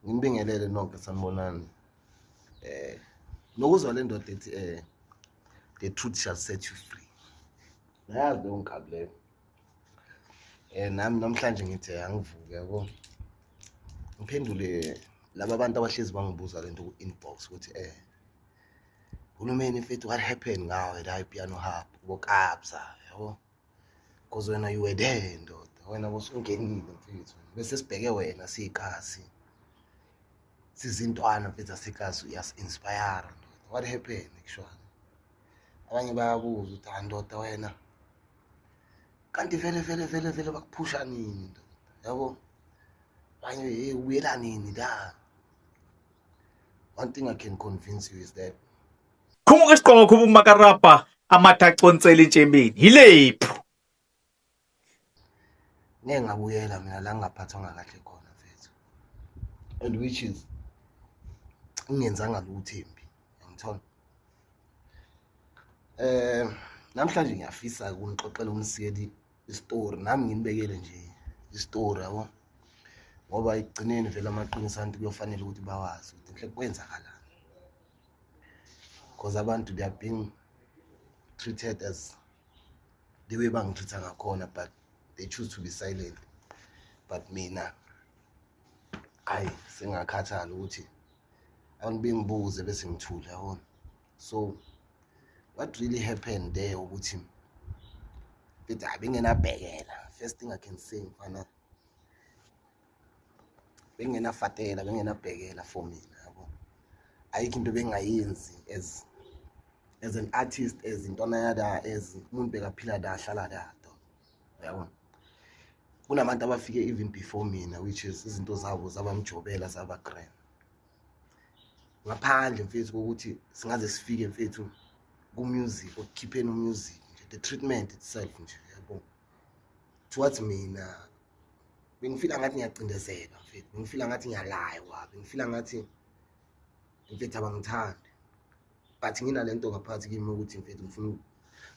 Ngibingelele nonke sanibonani. Nokuzwa le ndoda ethi the truth shall set you free. Nayazi leyo nkabi leyo. Nami namhlanje ngithi angivuke yabo. Ngiphendule laba abantu abahlezi bangibuza lento ku-inbox ukuthi Hulumeni mfethu what happened ngawe la piano hub ubokabza yabo. Because wena you were there ndoda. Wena bosungenile mfethu. Bese sibheke wena siyikhasi. Sizintwana mfethu asikasi uyas-inspire ndoda. What happened actually? Abanye bayabuza ukuthi ndoda wena kanti vele bakuphusha nini ndoda yabo. Abanye uyela nini la. One thing I can convince you is that khumuka isiqongo khuba umakarapa amathaconcela entshembeni yilephu ngeke ngabuyela mina la ngingaphathwanga kahle khona mfethu, and which is ngiyenzanga lutho embi ngithola. Namhlanje ngiyafisa ukunixoxela umsikeli istory nami nginibekele nje istory yabo, ngoba igcineni vele amaqiniso anti kuyofanele ukuthi bawazi ukuthi mhle kwenzakalani, because abantu they are being treated as the way bangitreata ngakhona, but they choose to be silent. But mina hayi singakhathala ukuthi abantu bengibuze bese ngithula yabona. So what really happened there ukuthi bethi bengenabhekela. First thing I can say mfana, bengenafatela bengenabhekela for mina yabo. Ayikho into bengayenzi as an artist, as intwana yada, as umuntu bekaphila da hlala da yabona. Kunabantu abafike even before mina, which is izinto zabo zabamjobela zaba grand ngaphandle mfethu kokuthi singaze sifike mfethu ku music okukhipheni music nje, the treatment itself nje yabo. Towards mina bengifila ngathi ngiyacindezela mfethu, bengifila ngathi ngiyalayiwa, bengifila ngathi mfethu abangithandi, but nginalento ngaphathi kimi ukuthi mfethu ngifuna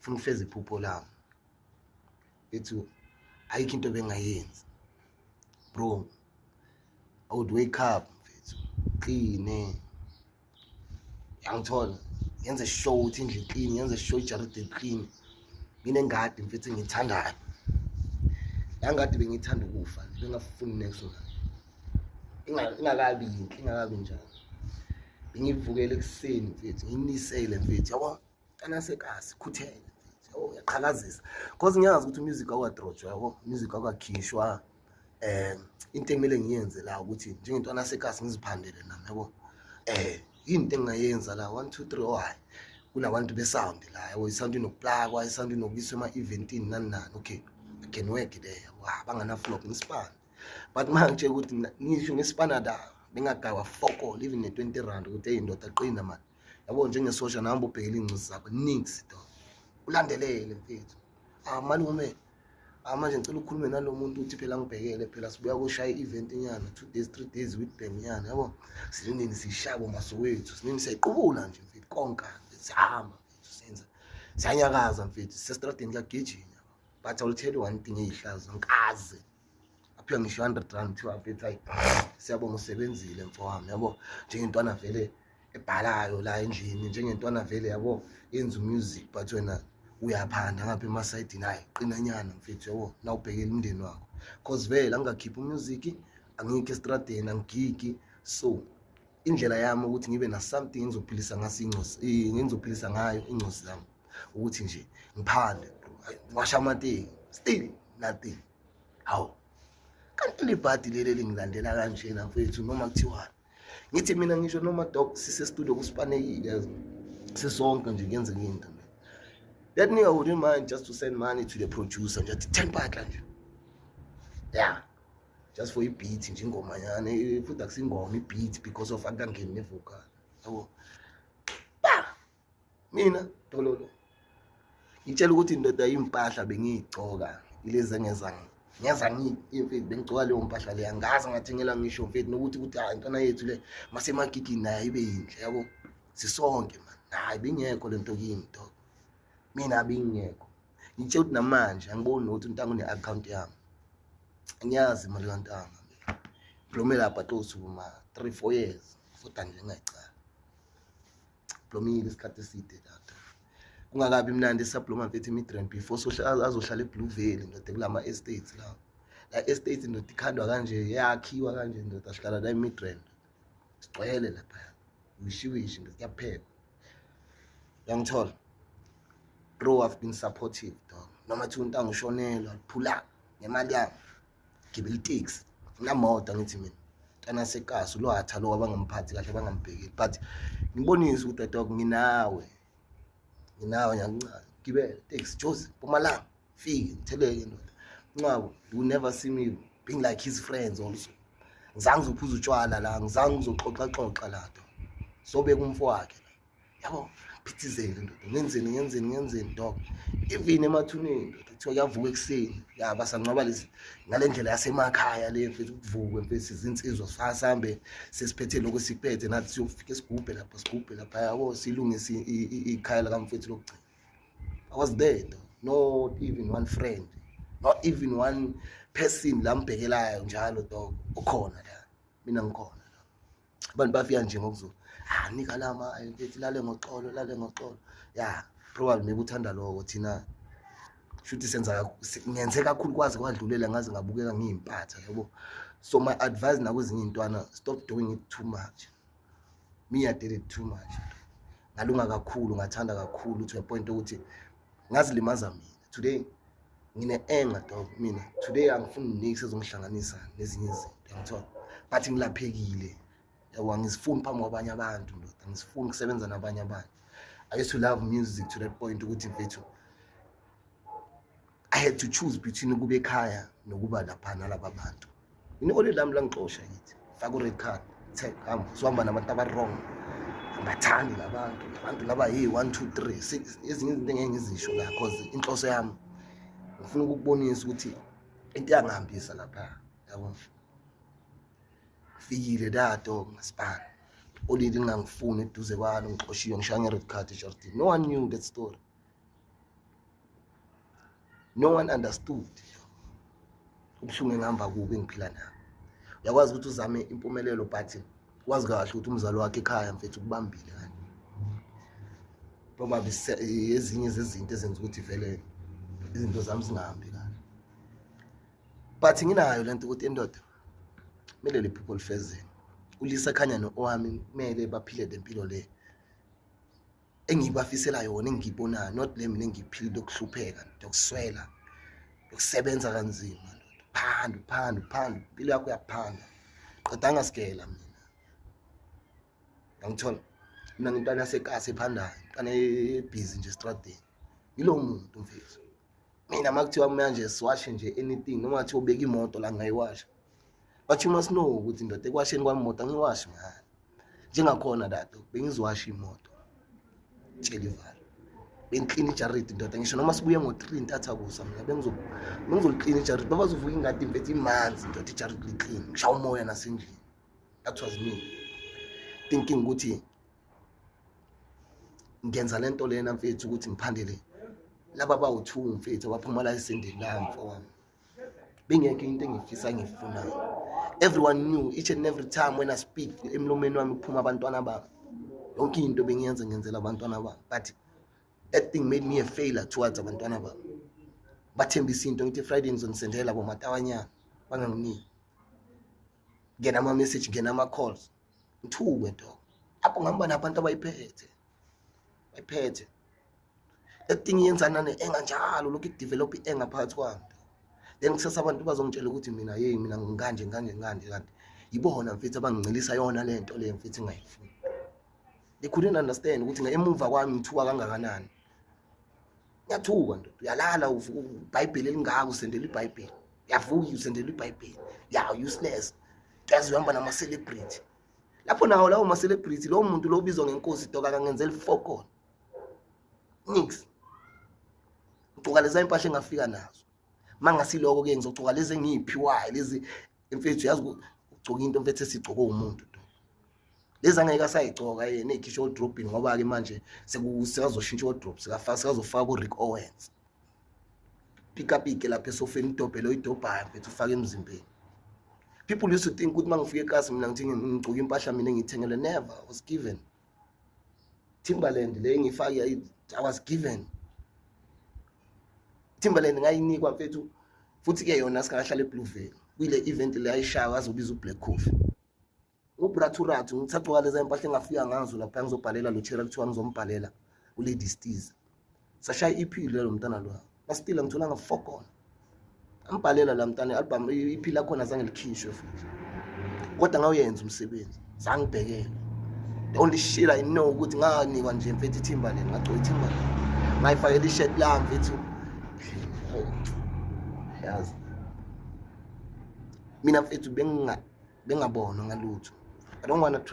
ukufeza iphupho lami mfethu. Ayikho into bengayenzi bro. I would wake up mfethu clean, yangithola yenze show ukuthi indlu clean, yenze show ijaride clean. Mina engadi mfethu engithandayo ngangadi bengithanda ukufa, bengafuni next one ingakabi njalo. Bengivukele ekuseni mfethu nginisele mfethu yabo, anasekasi khuthele mfethu yabo, yaqhakazisa because ngiyazi ukuthi music awadrojwa yabo, music akwakhishwa. Into ekumele ngiyenze la ukuthi njengento anasekasi ngiziphandele nami yabo. Into engayenza la 1 2 3 why kunabantu besound la yabo, isound inokuplakwa, isound inokuyiswa ema-eventini nani. Okay, I can work there yabo. Bangana flop ngispan, but manje ukuthi ngisho ngisipana da bengagawa foko even ne-20 rand ukuthi indoda aqina manje yabo. Njengesosha nahamba ubhekela ingcozi zakho nix do ulandelele mfethu. Malume manje ngicela ukukhulume nalo muntu uthi phela ngibhekele, phela sibuya kushaya i-event nyana 2 days 3 days with them nyana yabo. Sinini sishabo masowethu, sinini siyayiqubula nje mfethu konka sihamba mfethu senza siyanyakaza mfethu sesitradeni kagejinya. But I will tell you one thing, eyihlazo ngikaze aphiwa ngisho 100 rand kuthiwa mfethu hayi siyabonga usebenzile mfowami yabo. Njengentwana vele ebhalayo la endlini, njengentwana vele yabo yenza music, but wena uyaphanda ngapha emasayidini hayi qina nyana mfethu yabo. Na ubhekela umndeni wakho because vele angakhipha music, angikho estradeni, angigigi. So indlela yami ukuthi ngibe na something ngizophilisa ngaso incosi, ngizophilisa ngayo incosi zami ukuthi nje ngiphande bro. Washa amateki still nothing. Hawu kanti libhadi leli lingilandela kanjena mfethu, noma kuthiwa ngithi mina ngisho noma dog sise studio kusipanekile sisonke nje kuyenze into. That nigga wouldn't mind just to send money to the producer nje 10 baht nje, yeah, just for i-beat nje ingoma yana futhi akusingoma i-beat because of akangeni nevocal yabo. Mina dololo ngitshela ukuthi indoda impahla bengiyigcoka ilezi ngeza mfethu, bengigcoka leyo mpahla le angazi ngathengela ngisho mfethu nokuthi intwana yethu le masemagigini nayo ibe yinhle yabo. Sisonke man, hayi bengekho lento kimi dog, mina bengekho. Ngitshela ukuthi namanje angiboni nokuthi uNtanga une-account yami, angiyazi imali kaNtanga. Blome lapha tosu ma 3-4 years futhi nje ngayicala blomile isikhathi eside lapha kungakabi mnandi esabloma mfethu Midrand before azohlala eBlue Valley ndoda kulama estates la estate ndoda ikhandwa kanje yakhiwa kanje ndoda sihlala la eMidrand sigcwele lapha wishiwishi ngiyapheka yangithola bro. I've been supportive dog noma thi umuntu angishonela phula ngemali yami gibela itaxi namoto ngithi mina ntana sekazi lo hatha lo abangamphathi kahle bangambhekeli but ngibonisa ukuthi dog nginawe nyancancane gibela itaxi Jozi Mpumalanga fike ngitheleke ndoda ncabo you never see me being like his friends also ngizange ngizophuza utshwala la ngizange ngizoxoxa la dog sobeka umfo wakhe yabo phithizele ndoda ngenzeni dog even emathuneni ndoda kuthiwa kuyavuka ekuseni yaba sanqoba lezi ngalendlela yasemakhaya le mfethu ukuvukwe mfethu izinsizwa sihambe sesiphethe lokho sikuphethe nathi siyofika esigubhe lapha yabo silungise ikhaya la mfethu lokugcina. I was there though. Not even one friend, not even one person la mbhekelayo njalo dog ukhona la mina ngikhona la abantu bafika nje ngokuzo nika lama mfethu lale ngoxolo yeah probably maybe uthanda lokho thina shuthi ngenze kakhulu kwazi kwadlulela ngaze ngabukeka ngiyimpatha yabo. So my advice nakwezinye intwana, stop doing it too much. Me I did it too much. Ngalunga kakhulu ngathanda kakhulu to a point ukuthi ngazilimaza mina. Today ngine anger dog mina. Today angifuni nix ezongihlanganisa nezinye izinto ngithola. But ngilaphekile. Yabo ngizifuni phambi kwabanye abantu ndoda. Ngizifuni ukusebenza nabanye abantu. I used to love music to that point ukuthi mfethu I had to choose between ukube ekhaya nokuba lapha nalabo abantu. Only lami la ngixosha yithi faka red card take hamba siwamba nabantu abarong angathandi labantu laba hey 1 2 3 6 ezinye izinto engeke ngizisho la because inhloso yami ngifuna ukubonisa ukuthi into yangihambisa lapha yabo fikile dato ngasipana olidi ngangifuna eduze kwalo ngixoshiwe ngishaya red card eJartin. No one knew that story. No one understood. Ubuhlungu engihamba kubi engiphila nawo. Uyakwazi ukuthi uzame impumelelo but wazi kahle ukuthi umzalo wakhe ekhaya mfethu kubambile kanje. Probably ezinye zezinto ezenza ukuthi vele izinto zami zingahambi kahle. But nginayo lento ukuthi endoda kumele le people feze. Ulisa Khanya noWami kumele baphile lempilo le engibafisela yona engiyibonayo, not le mina engiphila lokuhlupheka lokuswela lokusebenza kanzima. Phanda impilo yakho yaphanda qeda ngasikela mina ngithola mina ngintwana yasekasi ephandayo intwana ebusy nje estradini yilo muntu mfethu mina makuthiwa manje siwashe nje anything noma ngathi ubeka imoto la ngayiwasha but you must know ukuthi indoda ekwasheni kwami imoto angiwashi manje njengakhona dato bengiziwasha imoto tshelivala bengiclean ijaridi ndoda ngisho noma sibuye ngo3 ntatha kusa mina bengizoclean ijaridi babazovuka ingadi mfethu imanzi ndoda ijaridi liclean ngishaya umoya nasendlini. That was me thinking ukuthi ngenza lento lena mfethu ukuthi ngiphandele laba bawu2 mfethu abaphuma la esendeni lami mfowami bengeke into engifisa ngifunayo. Everyone knew each and every time when I speak emlomeni wami kuphuma abantwana bami yonke into bengiyenza ngenzela abantwana bami but that thing made me a failure towards abantwana bami. Bathembisa into ngithi Friday ngizonsendela bo matawanyana banganginiki ngena ama message ngena ama calls ngithuke dog apho ngihamba nabantu abayiphethe that thing yenza nane enganjalo lokhu idevelop enga phakathi kwami. Then kusasa abantu bazongitshela ukuthi mina mina ngikanje kanti yibona mfethu abangicilisa yona lento le mfethu ngayifuni. They couldn't understand ukuthi ngemuva kwami ngithuka kangakanani. Ngiyathuka ndoda uyalala uBhayibheli elingaka usendela iBhayibheli yavuka usendela iBhayibheli ya useless yazi uhamba nama celebrity lapho nawo lawo ma celebrity lo muntu lo ubizwa ngenkosi doka akangenzela ifokona nix ucuka leza impahla engafika nazo mangasiloko ke ngizocuka lezi engiyiphiwayo lezi mfethu yazi ucuka into mfethu esigcoka umuntu lezi angeke asayigcoka yena ekhishwa wardrobe ngoba ke manje sekuzoshintsha wardrobe sikazofaka uRick Owens pick up lapha esofeni idobhe lo idobhayo mfethu ufaka emzimbeni People used to think ukuthi mangifike eKasi mina ngigcoka impahla mina engithengele. Never. I was given. Timberland le ngifake I was given. Timberland ngayinikwa mfethu futhi ke yona sikahlala eBlueville. Kule event le ayishaya azobiza uBlack Coffee. Ubrathurathu ngithatha leza impahla engafika ngazo lapha ngizobhalela lo Cherry kuthiwa ngizombhalela uLady Steez. Sashaya EP lelo mntana lo. Basitila ngithola ngafokona. Ambhalela la mntana album EP lakho azange likhishwe futhi. Kodwa ngawuyenza umsebenzi. Zangibhekela. The only shit I know ukuthi nganikwa nje mfethu Timberland ngagcoka iTimberland. Ngayifakela ishirt lami mfethu. Yazi. Mina mfethu bengabona ngalutho. I don't want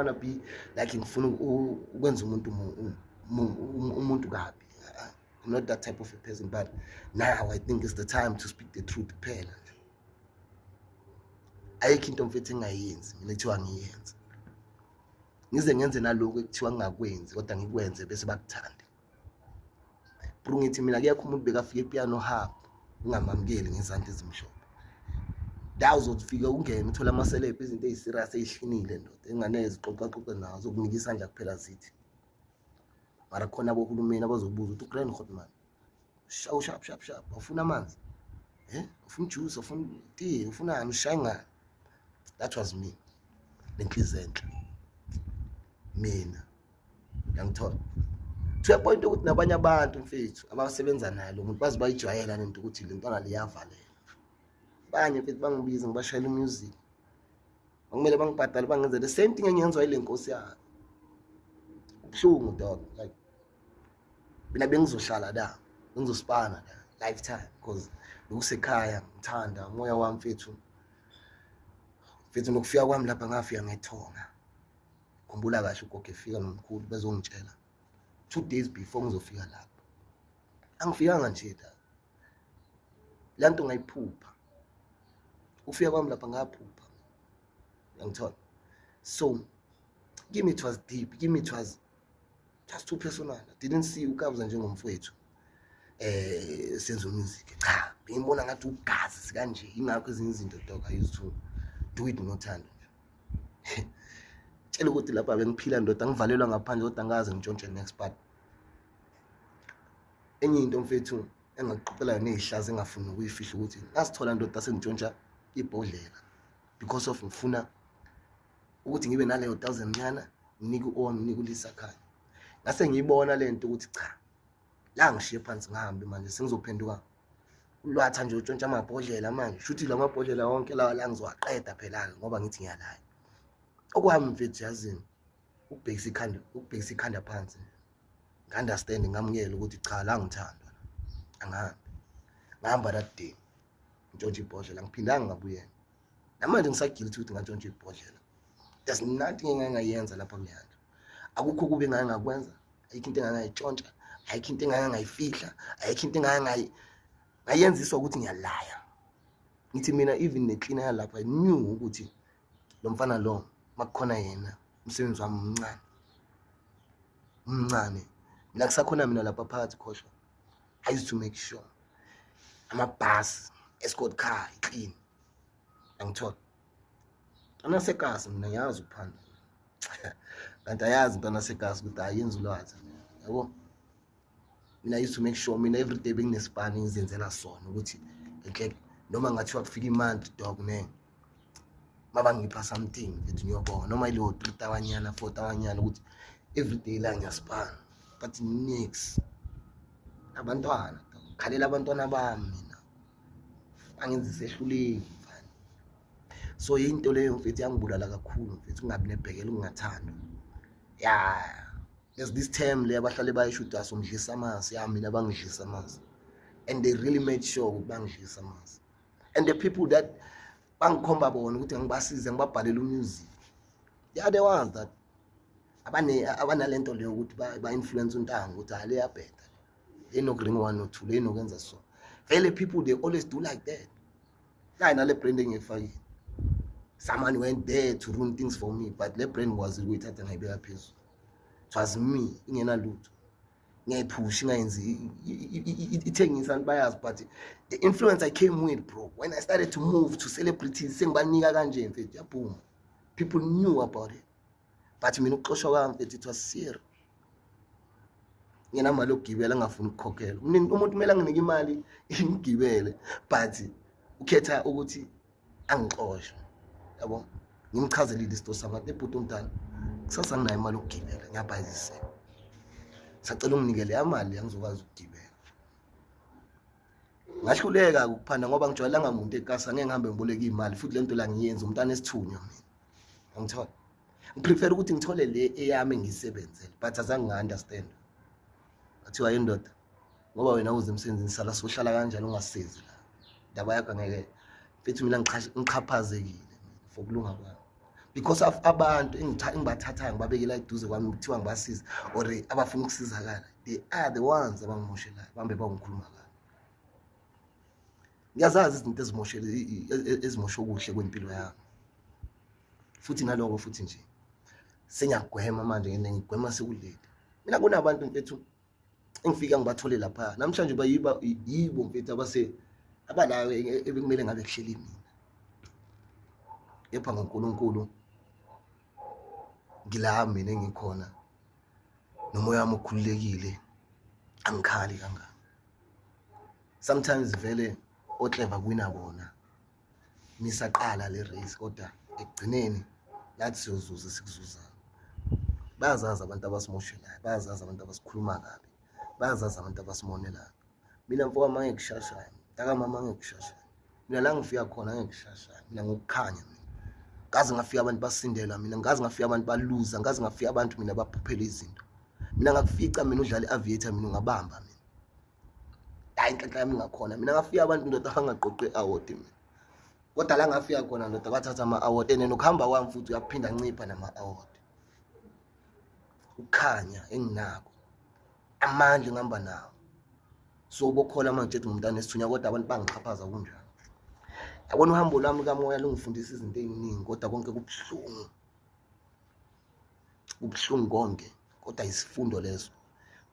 to be like ngifuna ukwenza umuntu kabi. I'm not that type of a person, but now I think it's the time to speak the truth phela. Ayikho into mfethu engayenzi, mina kuthiwa ngiyenza. Ngize ngenze naloko ekuthiwa ngingakwenzi kodwa ngikwenze bese bakuthande. Bro ngithi mina kuyakho umuntu bekafika epiano hub ungamamukeli ngezandla ezimhlophe. Dawo uzofika ungene uthola amaselebhe izinto eziserious ezihlinile ndoda enganeze xoxa nazo ukunika isandla kuphela zithi. Mara khona abohulumeni abazobuza ukuthi uGrand Hotman sharp ufuna amanzi ufuna juice ufuna tea ufunani ushayingana. That was me. Lenhliziyo enhle mina ngangithola to a point ukuthi nabanye abantu mfethu abasebenza naye lo muntu bazi bayijwayela lento ukuthi le ntwana liyavalela. Banye mfethu bangibiza ngibashayela music ngumele bangibhadale bangenze the same thing engiyenzwa ile nkosi yakhe. Kubuhlungu dog, like mina bengizohlala la ngizosipana la lifetime because ukusekhaya ngithanda umoya wami mfethu nokufika kwami lapha ngafika ngethonga. Khumbula kahle ugogo efika nomkhulu bezongitshela 2 days before ngizofika lapha. Angifikanga nje da. Lanto ngayiphupha. Ufika kwami lapha ngaphupha. Ngithola. So give it was deep. It was just too personal. I didn't see ukabza njengomfowethu. Senzo music. Cha, bengibona ngathi ugazi sikanje. Ingakho ezinye izinto dog I used to do it ngothando nje. Tshela ukuthi lapha bengiphila ndoda ngivalelwa ngaphandle kodwa ngaze ngitshontshe next part. Enye into mfethu engaqiqela yona ezihlaza engafuni ukuyifihla ukuthi ngasithola ndoda sengitshontsha ibhodlela because of ngifuna ukuthi ngibe naleyo 1000 nyana nginike nginike uLisa khaya. Ngase ngiyibona lento ukuthi cha la ngishiye phansi ngihambe manje sengizophenduka ulwatha nje utshontsha amabhodlela manje shuthi la mabhodlela wonke la ngizowaqeda phela ngoba ngithi ngiyalaya. Okwami mfethu yazini ukubhekisa ikhanda phansi ngi-understand ngamukela ukuthi cha la ngithandwa ngihamba that day ngitshontsha ibhodlela ngiphindanga ngabuyela. Namanje ngisagilty ukuthi ngantshontsha ibhodlela. There's nothing engangayenza lapha kuyanda. Akukho kube ngangakwenza, ayikho into engangayitshontsha, ayikho into engangayifihla, ayikho into engangayenziswa ukuthi ngiyalaya. Ngithi mina even necleaner yalapha I knew ukuthi lo mfana lo makukhona yena umsebenzi wami umncane. Mina kusakhona mina lapha phakathi khoshwa. I used to make sure amabhasi escort car clean. Angithola. Ana seKasi mina ngiyazi uphanda. Kanti ayazi intwana seKasi ukuthi ayenza ulwazi. Yabo? Mina I used to make sure mina every day benginesipani ngizenzela sona ukuthi like noma ngathiwa kufika imonth dog ne. Mabangipha something ethi ngiyobona noma ilo 3 nyana 4 nyana ukuthi every day la ngiyasipana. But next abantwana khalela abantwana bami mina angenzi sehluleki mfana. So into leyo mfethu yangibulala kakhulu mfethu ungabi nebhekela ungathandwa. Yeah, there's this term le abahlale bayishuda somdlisa amasi mina bangidlisa amasi and they really made sure ukuthi bangidlisa amasi. And the people that bangikhomba bona ukuthi ngibasize ngibabhalela umusic, yeah, they want that abanalento leyo ukuthi ba influence uNtango ukuthi hale yabheda le no green 1 or 2 le no kwenza so. Vele people they always do like that. La nale brand engifakile. Someone went there to ruin things for me, but le brand was uyithatha ngayibeka phezulu. It was me ingena lutho. ngiyayiphush ngayenzi ithengisa abantu bayazi, but the influence I came with, bro, when I started to move to celebrities sengibanika kanje mfethu yaphuma, people knew about it, but mina ukuxoshwa kwami mfethu it was serious. Nginamali yokugibela ngafuna ukukhokhela umuntu kumele anginike imali ngigibele, but ukhetha ukuthi angixoshe, yabo. Ngimchazelile isto sama ebhuti umdala, kusasa nginayo imali yokugibela, ngiyabhayizisela, sacela unginikele imali yangizokwazi ukugibela. Ngahluleka ukuphanda ngoba ngijwayelanga umuntu ekasa, ngeke ngihambe ngiboleka imali, futhi lento la ngiyenza umntana esithunywa mina, ngithola. Ngiprefer ukuthi ngithole le eyami engisebenzele, but azange nga-understand. Athiwa indoda ngoba wena uze emsebenzini sala sohlala kanjalo ungasizi la, ndaba yakho ngeke mfethu mina ngichaphazekile for kulunga kwami, because of abantu engibathathayo ngibabekela eduze kwami kuthiwa ngibasiza or abafuna ukusizakala, they are the ones abangimoshelayo, bambe bangikhuluma kabi. Ngiyazazi izinto ezimosha okuhle kwempilo yami, futhi naloko futhi nje sengiyagwema manje, ngigwema sekulate. Mina kunabantu mfethu engifika ngibathole lapha namhlanje yibo mfethu abalayo ebekumele ngabe kuhleli mina, kepha ngoNkulunkulu ngila mina engikhona, nomoya wami ukhululekile, angikhali kangaka. Sometimes vele oclever kwina bona nisaqala le race, kodwa ekugcineni nathi siyozuza sikuzuza. Bayazazi abantu abasimoshelayo, bayazazi abantu abasikhuluma kabi, bayazazi abantu abasimonelayo. Mina mfowami angekushashayo, mntakamama angekushashayo, mina la ngifika khona angekushashayo, mina ngokukhanya mina. Ngaze ngafika abantu basindela mina, ngaze ngafika abantu baluza, ngaze ngafika abantu mina baphuphela izinto. Mina ngakufica mina udlala i-aviator mina ungabamba mina. Hayi inhlanhla yami ngakhona, mina ngafika abantu ndoda abangaqoqe award mina. Kodwa la ngafika khona ndoda bathatha ama-award, and nokuhamba kwami futhi uyaphinda ncipha nama-award. Ukukhanya enginako, amandla ngihamba nawo, so bokhola manje ethi ngumntana esithunya, kodwa abantu bangixhaphaza kunjalo. Yabona uhambo lwami kamoya lungifundisa izinto eziningi, kodwa konke kubuhlungu, kubuhlungu konke, kodwa isifundo leso,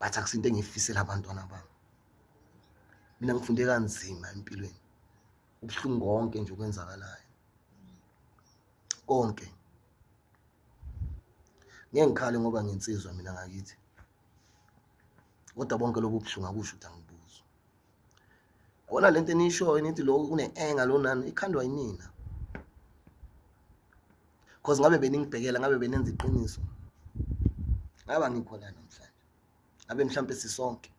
but akusinto engifisela abantwana bami. Mina ngifunde kanzima empilweni, ubuhlungu konke nje okwenzakalayo konke. Ngeke ngikhale ngoba nginsizwa mina ngakithi, kodwa bonke lobu buhlungu akusho ukuthi angibuzwa. Yabona lento enishoyo nithi lo une-enga lo nani, ikhandwa yimina, because ngabe beningibhekela, ngabe benenza iqiniso, ngaba ngikho la namhlanje, ngabe mhlawumbe sisonke,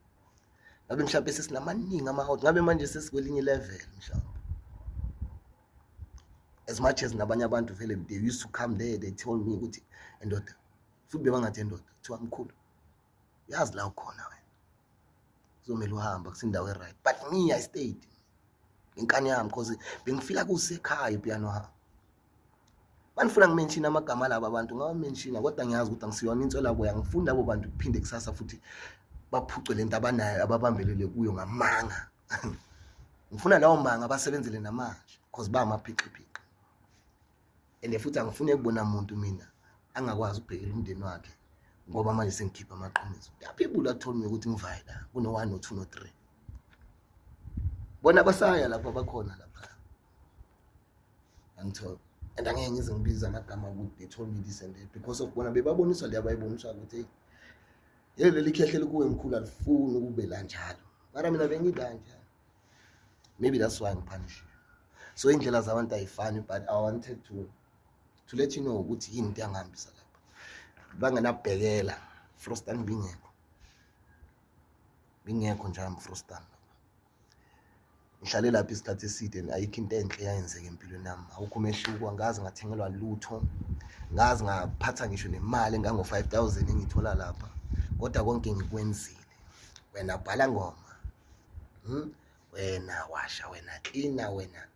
ngabe mhlawumbe sesinamaningi ama-out, ngabe manje sesikwelinye level mhlawumbe. As much as nabanye abantu vele they used to come there, they told me ukuthi endoda, futhi bebangathi endoda, kuthiwa mkhulu, yazi la ukhona wena, uzomela uhamba kusindawo e-right, but me I stayed inkani yami, because bengifila kusekhaya ipiano hamba. Banifuna ngimenshina amagama laba abantu, ngawamenshina, kodwa ngiyazi ukuthi angisiyona inswela boya, ngifunda abo bantu kuphinde kusasa futhi baphucwe lento abanayo ababambelele kuyo ngamanga. Ngifuna lawo manga basebenzele namanje, because ba amaphixiphiqi, and futhi angifune ukubona umuntu mina angakwazi ukubhekela umndeni wakhe ngoba manje sengikhipha amaqiniso. There are people that told me ukuthi ngivaye la kuno 1 no 2 no 3, bona basaya lapha bakhona lapha, angithola, and angeke ngize ngibiza amagama ukuthi they told me this and that, because of bona bebaboniswa le abayiboniswa ukuthi hey leli khehle kuwe mkhulu alifuni ukube la njalo, mara mina bengila njalo. Maybe that's why I'm punished. So indlela zabantu ayifani, but I wanted to let you know ukuthi yini into yangihambisa lapha. Bangenabhekela Frostan bingekho nje Frostan. Ngihlale lapha isikhathi eside, ayikho into enhle yayenzeka empilweni yami, awukho umehluko, ngaze ngathengelwa lutho, ngaze ngaphatha ngisho nemali engango 5,000 engithola lapha, kodwa konke ngikwenzile. Wena bhala ngoma, wena washa, wena cleaner, wena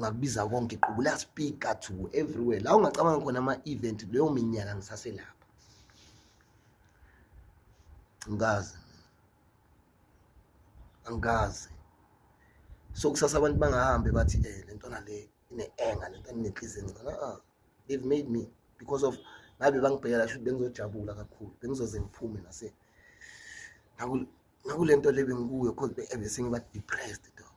ngakubiza konke, qubula speaker to everywhere. La ungacabanga khona ama-event leyo minyaka ngisaselapha, angazi. So kusasa abantu bangahambe bathi lento na le ine-enga, lento inenhliziyo encane. They've made me, because of ngabe bangibhekela should bengizojabula kakhulu, bengizoze ngiphume Nakule nto le bengikuyo cause bese ngiba depressed dog.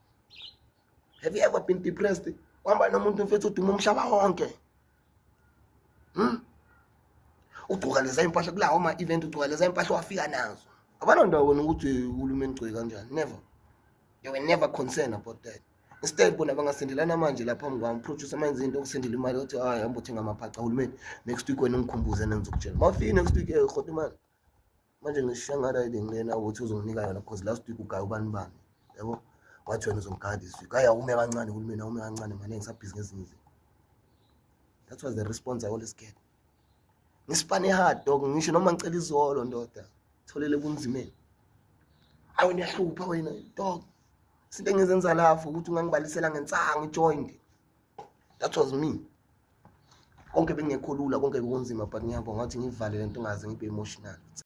Have you ever been depressed? Kwamba nomuntu mfethu uduma umhlaba wonke. Ugcoka leza impahla kulawo ama event ugcoka leza impahla wafika nazo. Abana ndawona ukuthi uhulumeni ugcoke kanjani. Never. They were never concerned about that. Instead bona bangasendelana manje lapha ngwami producer manje into okusendela imali uthi hayi hamba uthenga amaphaca uhulumeni next week wena ngikhumbuze nengizokutshela. Mawufika next week khoti manje. Manje ngishangala ile ngena ukuthi uzonginika yona because last week ugaya ubani bani. Yabo? Wathi wena uzongigaya this week. Aya ume kancane uhulumeni awume kancane manje ngisabhizi ngezinye izinto. That was the response I always get. Ngisipane hard dog ngisho noma ngicela izolo ndoda. Tholele kunzimeni. Awu niyahlupha wena dog. Izinto engizenza lapho ukuthi ungangibalisela ngensanga ijoint. That was me. Konke bengekho lula konke bekunzima but ngiyabonga ngathi ngivale lento ngaze ngibe emotional.